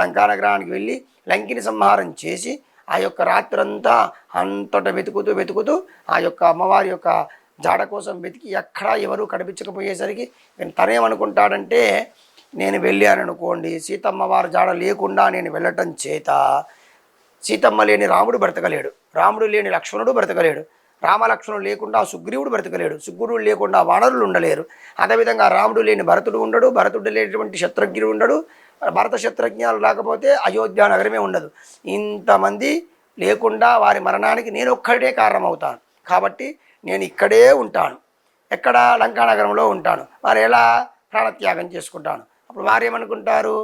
లంకా నగరానికి వెళ్ళి లంకిని సంహారం చేసి ఆ యొక్క రాత్రంతా అంతటా వెతుకుతూ ఆ యొక్క అమ్మవారి యొక్క జాడ కోసం వెతికి ఎక్కడా ఎవరు కనిపించకపోయేసరికి తనేమనుకుంటాడంటే, నేను వెళ్ళాననుకోండి సీతమ్మ వారి జాడ లేకుండా నేను వెళ్ళటం చేత సీతమ్మ లేని రాముడు బ్రతకలేడు, రాముడు లేని లక్ష్మణుడు బ్రతకలేడు, రామలక్ష్మణుడు లేకుండా సుగ్రీవుడు బ్రతకలేడు, సుగ్రీవుడు లేకుండా వానరులు ఉండలేరు, అదేవిధంగా రాముడు లేని భరతుడు ఉండడు, భరతుడు లేనటువంటి శత్రుఘ్నుడు ఉండడు, భరత శత్రుఘ్నాలు లేకపోతే అయోధ్య నగరమే ఉండదు. ఇంతమంది లేకుండా వారి మరణానికి నేను ఒక్కడే కారణమవుతాను. కాబట్టి నేను ఇక్కడే ఉంటాను. ఎక్కడ? లంకానగరంలో ఉంటాను. వారు ఎలా? ప్రాణత్యాగం చేసుకుంటాను. అప్పుడు వారేమనుకుంటారు?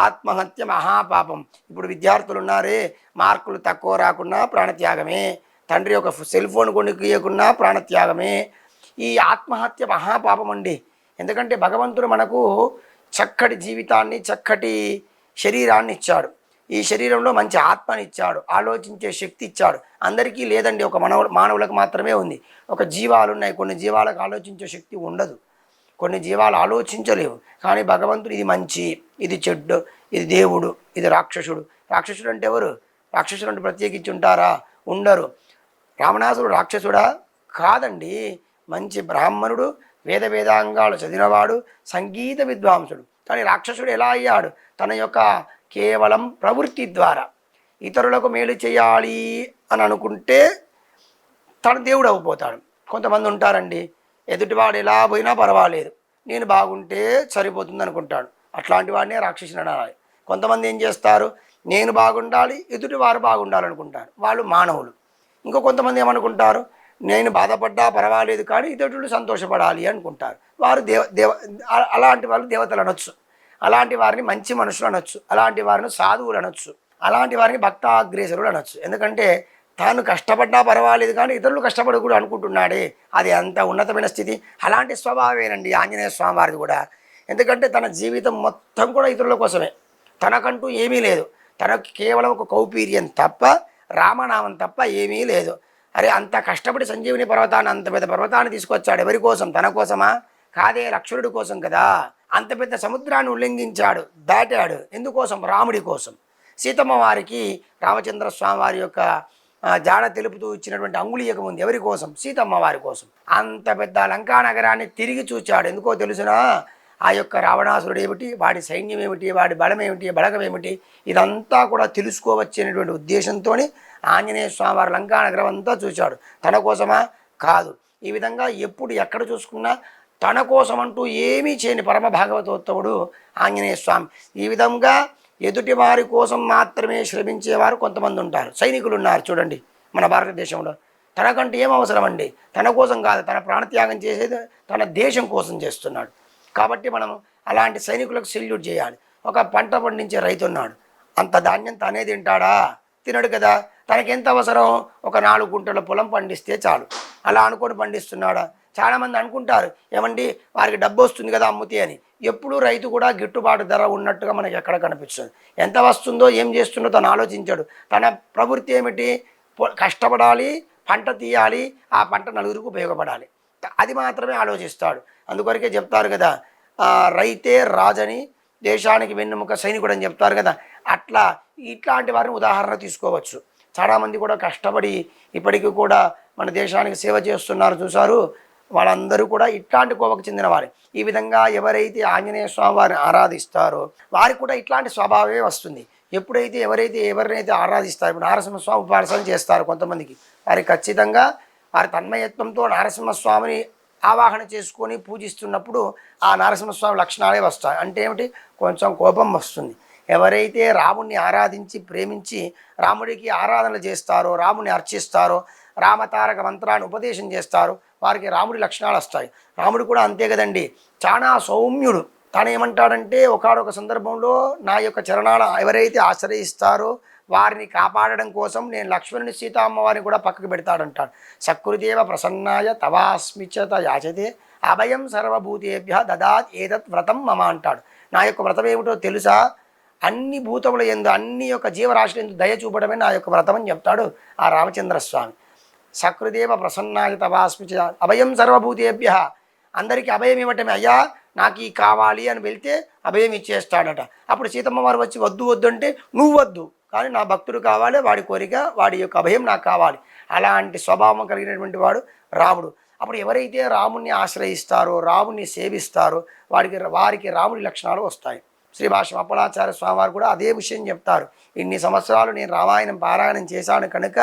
ఆత్మహత్య మహాపాపం. ఇప్పుడు విద్యార్థులు ఉన్నారే, మార్కులు తక్కువ రాకున్నా ప్రాణత్యాగమే, తండ్రి యొక్క సెల్ ఫోన్ కొనుక్కుయకున్నా ప్రాణత్యాగమే. ఈ ఆత్మహత్య మహాపాపం అండి. ఎందుకంటే భగవంతుడు మనకు చక్కటి జీవితాన్ని, చక్కటి శరీరాన్ని ఇచ్చాడు. ఈ శరీరంలో మంచి ఆత్మని ఇచ్చాడు, ఆలోచించే శక్తి ఇచ్చాడు. అందరికీ లేదండి, ఒక మానవులకు మాత్రమే ఉంది. ఒక జీవాలు ఉన్నాయి, కొన్ని జీవాలకు ఆలోచించే శక్తి ఉండదు, కొన్ని జీవాలు ఆలోచించలేవు. కానీ భగవంతుడు ఇది మంచి, ఇది చెడ్డు, ఇది దేవుడు, ఇది రాక్షసుడు. రాక్షసుడు అంటే ఎవరు? రాక్షసుడు అంటే ప్రత్యేకించి ఉంటారా? ఉండరు. రావణాసురుడు రాక్షసుడా? కాదండి, మంచి బ్రాహ్మణుడు, వేదాంగాలు చదివినవాడు, సంగీత విద్వాంసుడు. కానీ రాక్షసుడు ఎలా అయ్యాడు? తన యొక్క కేవలం ప్రవృత్తి ద్వారా ఇతరులకు మేలు చేయాలి అని అనుకుంటే తను దేవుడు అయిపోతాడు. కొంతమంది ఉంటారండి, ఎదుటివాడు ఎలా పోయినా పర్వాలేదు, నేను బాగుంటే సరిపోతుంది అనుకుంటాడు. అట్లాంటి వాడినే రాక్షసుని అనాలి. కొంతమంది ఏం చేస్తారు? నేను బాగుండాలి, ఎదుటివారు బాగుండాలనుకుంటారు, వాళ్ళు మానవులు. ఇంకో కొంతమంది ఏమనుకుంటారు? నేను బాధపడ్డా పర్వాలేదు కానీ ఇతరులు సంతోషపడాలి అనుకుంటారు. వారు అలాంటి వాళ్ళు దేవతలు అనొచ్చు, అలాంటి వారిని మంచి మనుషులు అనొచ్చు, అలాంటి వారిని సాధువులు అనొచ్చు, అలాంటి వారిని భక్తాగ్రేసరులు అనొచ్చు. ఎందుకంటే తాను కష్టపడ్డా పర్వాలేదు కానీ ఇతరులు కష్టపడకూడదు అనుకుంటున్నాడే, అది అంత ఉన్నతమైన స్థితి. అలాంటి స్వభావేనండి ఆంజనేయ స్వామి వారిది కూడా. ఎందుకంటే తన జీవితం మొత్తం కూడా ఇతరుల కోసమే, తనకంటూ ఏమీ లేదు. తనకు కేవలం ఒక కౌపీర్యం తప్ప, రామనామం తప్ప ఏమీ లేదు. అరే అంత కష్టపడి సంజీవిని పర్వతాన్ని, అంత పెద్ద పర్వతాన్ని తీసుకొచ్చాడు. ఎవరి కోసం? తన కోసమా? కాదే, లక్ష్మణుడి కోసం కదా. అంత పెద్ద సముద్రాన్ని ఉల్లంఘించాడు, దాటాడు. ఎందుకోసం? రాముడి కోసం. సీతమ్మ వారికి రామచంద్ర స్వామి వారి యొక్క జాడ తెలుపుతూ ఇచ్చినటువంటి అంగుళీయకం ఉంది. ఎవరి కోసం? సీతమ్మ వారి కోసం. అంత పెద్ద లంకా నగరాన్ని తిరిగి చూచాడు. ఎందుకో తెలుసునా? ఆ యొక్క రావణాసురుడు ఏమిటి, వాడి సైన్యం ఏమిటి, వాడి బలం ఏమిటి, బలగం ఏమిటి, ఇదంతా కూడా తెలుసుకోవచ్చనేటువంటి ఉద్దేశంతో ఆంజనేయ స్వామి వారి లంకా నగరం అంతా చూశాడు. తన కోసమా? కాదు. ఈ విధంగా ఎప్పుడు ఎక్కడ చూసుకున్నా తన కోసం అంటూ ఏమీ చేయని పరమ భాగవతోత్తముడు ఆంజనేయ స్వామి. ఈ విధంగా ఎదుటి వారి కోసం మాత్రమే శ్రమించేవారు కొంతమంది ఉంటారు. సైనికులు ఉన్నారు చూడండి మన భారతదేశంలో. తనకంటే ఏం అవసరం అండి? తన కోసం కాదు, తన ప్రాణత్యాగం చేసేది తన దేశం కోసం చేస్తున్నాడు. కాబట్టి మనం అలాంటి సైనికులకు సెల్యూట్ చేయాలి. ఒక పంట పండించే రైతు ఉన్నాడు, అంత ధాన్యం తనే తింటాడా? తినడు కదా. తనకెంత అవసరం? ఒక 4 గుంటల పొలం పండిస్తే చాలు. అలా అనుకొని పండిస్తున్నాడా? చాలామంది అనుకుంటారు, ఏమండి వారికి డబ్బు వస్తుంది కదా అమ్ముతే అని. ఎప్పుడు రైతు కూడా గిట్టుబాటు ధర ఉన్నట్టుగా మనకి ఎక్కడ కనిపిస్తుంది. ఎంత వస్తుందో, ఏం చేస్తుందో తను ఆలోచించాడు. తన ప్రవృత్తి ఏమిటి? కష్టపడాలి, పంట తీయాలి, ఆ పంట నలుగురికి ఉపయోగపడాలి, అది మాత్రమే ఆలోచిస్తాడు. అందుకొరకే చెప్తారు కదా, రైతే రాజని, దేశానికి వెన్నెముక సైనికుడు అని చెప్తారు కదా. అట్లా ఇట్లాంటి వారిని ఉదాహరణ తీసుకోవచ్చు. చాలామంది కూడా కష్టపడి ఇప్పటికీ కూడా మన దేశానికి సేవ చేస్తున్నారు చూసారు, వాళ్ళందరూ కూడా ఇట్లాంటి కోవకు చెందిన వారే. ఈ విధంగా ఎవరైతే ఆంజనేయ స్వామి వారిని ఆరాధిస్తారో వారికి కూడా ఇట్లాంటి స్వభావమే వస్తుంది. ఎప్పుడైతే ఎవరినైతే ఆరాధిస్తారో, ఇప్పుడు నరసింహస్వామి ఉపాసన చేస్తారు కొంతమందికి, వారికి ఖచ్చితంగా వారి తన్మయత్వంతో నరసింహస్వామిని ఆవాహన చేసుకొని పూజిస్తున్నప్పుడు ఆ నరసింహస్వామి లక్షణాలే వస్తాయి. అంటే ఏమిటి? కొంచెం కోపం వస్తుంది. ఎవరైతే రాముడిని ఆరాధించి ప్రేమించి రాముడికి ఆరాధనలు చేస్తారో, రాముడిని అర్చిస్తారో, రామతారక మంత్రాన్ని ఉపదేశం చేస్తారో వారికి రాముడి లక్షణాలు వస్తాయి. రాముడు కూడా అంతే కదండి, చాలా సౌమ్యుడు. తాను ఏమంటాడంటే, ఒకనొక సందర్భంలో నా యొక్క చరణాలు ఎవరైతే ఆశ్రయిస్తారో వారిని కాపాడడం కోసం నేను లక్ష్మణుని సీతమ్మ వారిని కూడా పక్కకు పెడతాడంటాడు. సకృదేవ ప్రసన్నాయ తవాస్మిచత యాచతే అభయం సర్వభూతేభ్య దదాత్ ఏతత్ వ్రతం మమ అంటాడు. నా యొక్క వ్రతం ఏమిటో తెలుసా? అన్ని భూతముల యందు, అన్ని యొక్క జీవరాశుల యందు దయ చూపడమే నా యొక్క వ్రతం అని చెప్తాడు ఆ రామచంద్రస్వామి. సకృదేవ ప్రసన్నాయ తవాస్మిచ అభయం సర్వభూతేభ్య, అందరికీ అభయం ఇవ్వటమే. అయ్యా నాకు ఈ కావాలి అని వెళ్తే అభయం ఇచ్చేస్తాడట. అప్పుడు సీతమ్మ వారు వచ్చి వద్దు వద్దు అంటే నువ్వు వద్దు, కానీ నా భక్తుడు కావాలి, వాడి కోరిక, వాడి యొక్క అభయం నాకు కావాలి. అలాంటి స్వభావం కలిగినటువంటి వాడు రాముడు. అప్పుడు ఎవరైతే రాముణ్ణి ఆశ్రయిస్తారో, రాముణ్ణి సేవిస్తారో వారికి రాముడి లక్షణాలు వస్తాయి. శ్రీభాష్యం అప్పలాచార్య స్వామివారు కూడా అదే విషయం చెప్తారు. ఇన్ని సంవత్సరాలు నేను రామాయణం పారాయణం చేశాను కనుక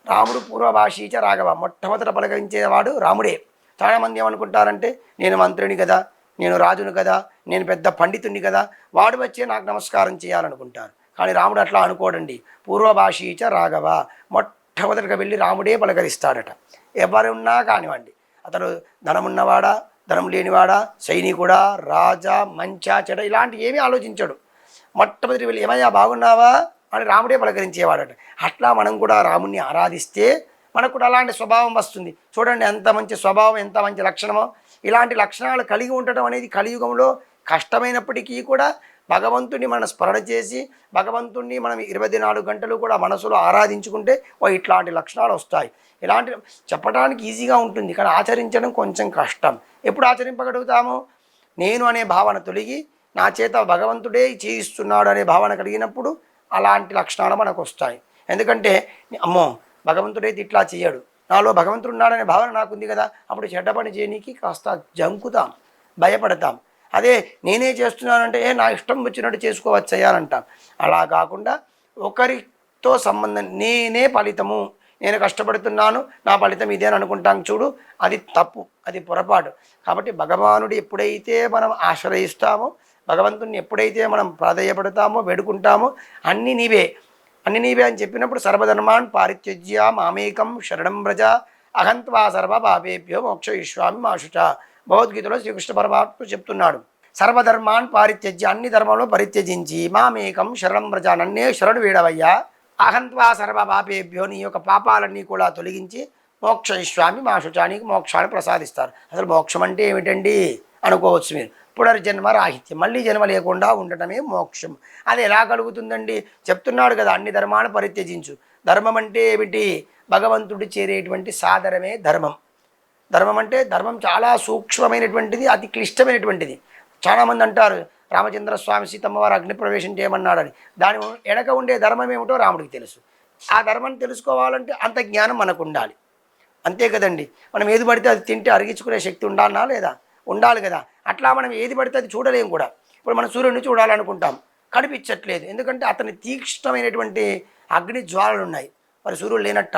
రాముడు పూర్వభాషీచ రాఘవ, మొట్టమొదట పలకరించేవాడు రాముడే. చాలామంది ఏమనుకుంటారంటే నేను మంత్రిని కదా, నేను రాజును కదా, నేను పెద్ద పండితుని కదా, వాడు వచ్చే నాకు నమస్కారం చేయాలనుకుంటారు. కానీ రాముడు అట్లా అనుకోడండి. పూర్వభాషీచ రాఘవ, మొట్టమొదటిగా వెళ్ళి రాముడే పలకరిస్తాడట. ఎవరున్నా కానివ్వండి, అతను ధనమున్నవాడా, ధనం లేనివాడా, సైనికుడా, రాజా, మంచా, చెడ, ఇలాంటి ఏమీ ఆలోచించాడు. మొట్టమొదటి వెళ్ళి ఏమయ్యా బాగున్నావా అని రాముడే పలకరించేవాడట. అట్లా మనం కూడా రాముణ్ణి ఆరాధిస్తే మనకు కూడా అలాంటి స్వభావం వస్తుంది. చూడండి ఎంత మంచి స్వభావం, ఎంత మంచి లక్షణమో. ఇలాంటి లక్షణాలు కలిగి ఉండటం అనేది కలియుగంలో కష్టమైనప్పటికీ కూడా భగవంతుని మనం స్మరణ చేసి భగవంతుణ్ణి మనం 24 గంటలు కూడా మనసులో ఆరాధించుకుంటే ఇట్లాంటి లక్షణాలు వస్తాయి. ఇలాంటి చెప్పడానికి ఈజీగా ఉంటుంది, కానీ ఆచరించడం కొంచెం కష్టం. ఎప్పుడు ఆచరింపగలుగుతాము? నేను అనే భావన తొలగి నా చేత భగవంతుడే చేయిస్తున్నాడు అనే భావన కలిగినప్పుడు అలాంటి లక్షణాలు మనకు వస్తాయి. ఎందుకంటే అమ్మో భగవంతుడైతే ఇట్లా చేయడు, నాలో భగవంతుడు ఉన్నాడనే భావన నాకుంది కదా, అప్పుడు చెడ్డ పని చేయనీకి కాస్త జంకుతాం, భయపడతాం. అదే నేనే చేస్తున్నానంటే నా ఇష్టం వచ్చినట్టు చేసుకోవచ్చు చేయాలంటాం. అలా కాకుండా ఒకరితో సంబంధం, నేనే ఫలితము, నేను కష్టపడుతున్నాను నా ఫలితం ఇదే అని అనుకుంటాం చూడు, అది తప్పు, అది పొరపాటు. కాబట్టి భగవానుడు ఎప్పుడైతే మనం ఆశ్రయిస్తామో, భగవంతుని ఎప్పుడైతే మనం ప్రాధేయపడతామో, వేడుకుంటామో అన్నీ నీవే అని చెప్పినప్పుడు సర్వధర్మాన్ పారిత్యజ్య మామేకం శరణం వ్రజ అహంత్వా సర్వ పాపేభ్యో మోక్షయిష్యామి మా శుచ. భగవద్గీతలో శ్రీకృష్ణ పరమాత్మ చెప్తున్నాడు, సర్వధర్మాన్ పారిత్యజ్య, అన్ని ధర్మంలో పరిత్యజించి మామేకం శరణం వ్రజ, నన్నే శరణు వేడవయ్యా, అహంత్వా సర్వ పాపేభ్యో, నీ యొక్క పాపాలన్నీ కూడా తొలగించి మోక్షయిష్యామి మా శుచ, నీకు మోక్షాన్ని ప్రసాదిస్తారు. అసలు మోక్షం అంటే ఏమిటండి అనుకోవచ్చు మీరు. పునర్జన్మ రాహిత్యం, మళ్ళీ జన్మ లేకుండా ఉండటమే మోక్షం. అది ఎలా కలుగుతుందండి? చెప్తున్నాడు కదా, అన్ని ధర్మాలను పరిత్యజించు. ధర్మం అంటే ఏమిటి? భగవంతుడు చేరేటువంటి సాధనమే ధర్మం. ధర్మం అంటే ధర్మం చాలా సూక్ష్మమైనటువంటిది, అతి క్లిష్టమైనటువంటిది. చాలామంది అంటారు రామచంద్రస్వామి సీతమ్మ వారు అగ్నిప్రవేశం చేయమన్నాడని. దాని వెనక ఉండే ధర్మం ఏమిటో రాముడికి తెలుసు. ఆ ధర్మాన్ని తెలుసుకోవాలంటే అంత జ్ఞానం మనకు ఉండాలి, అంతే కదండి. మనం ఏది పడితే అది తింటే అరిగించుకునే శక్తి ఉండాలనా లేదా? ఉండాలి కదా. అట్లా మనం ఏది పడితే అది చూడలేము కూడా. ఇప్పుడు మనం సూర్యుడిని చూడాలనుకుంటాం, కనిపించట్లేదు, ఎందుకంటే అతని తీక్ష్ణమైనటువంటి అగ్ని జ్వాలలు ఉన్నాయి. మరి సూర్యుడు లేనట్ట?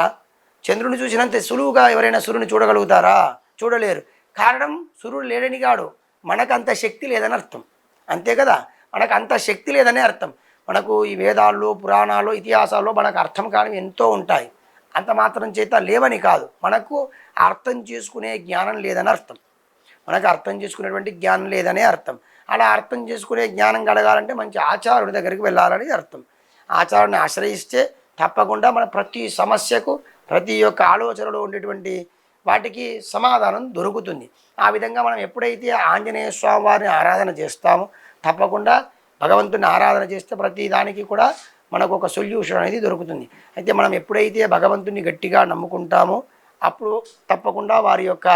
చంద్రుని చూసినంత సులువుగా ఎవరైనా సూర్యుని చూడగలుగుతారా? చూడలేరు. కారణం సూర్యుడు లేడని కాడు, మనకు అంత శక్తి లేదని అర్థం, అంతే కదా. మనకు అంత శక్తి లేదనే అర్థం. మనకు ఈ వేదాల్లో, పురాణాల్లో, ఇతిహాసాల్లో మనకు అర్థం కానివి ఎంతో ఉంటాయి. అంత మాత్రం చేత లేవని కాదు, మనకు అర్థం చేసుకునే జ్ఞానం లేదని అర్థం. మనకు అర్థం చేసుకునేటువంటి జ్ఞానం లేదనే అర్థం. అలా అర్థం చేసుకునే జ్ఞానం కలగాలంటే మంచి ఆచార్యుడి దగ్గరికి వెళ్ళాలని అర్థం. ఆచార్యుడిని ఆశ్రయిస్తే తప్పకుండా మన ప్రతి సమస్యకు, ప్రతి ఒక్క ఆలోచనలో ఉండేటువంటి వాటికి సమాధానం దొరుకుతుంది. ఆ విధంగా మనం ఎప్పుడైతే ఆంజనేయ స్వామి వారిని ఆరాధన చేస్తామో, తప్పకుండా భగవంతుని ఆరాధన చేస్తే ప్రతి దానికి కూడా మనకు ఒక సొల్యూషన్ అనేది దొరుకుతుంది. అయితే మనం ఎప్పుడైతే భగవంతుని గట్టిగా నమ్ముకుంటామో అప్పుడు తప్పకుండా వారి యొక్క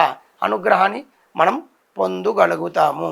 అనుగ్రహాన్ని మనం పొందగలుగుతాము.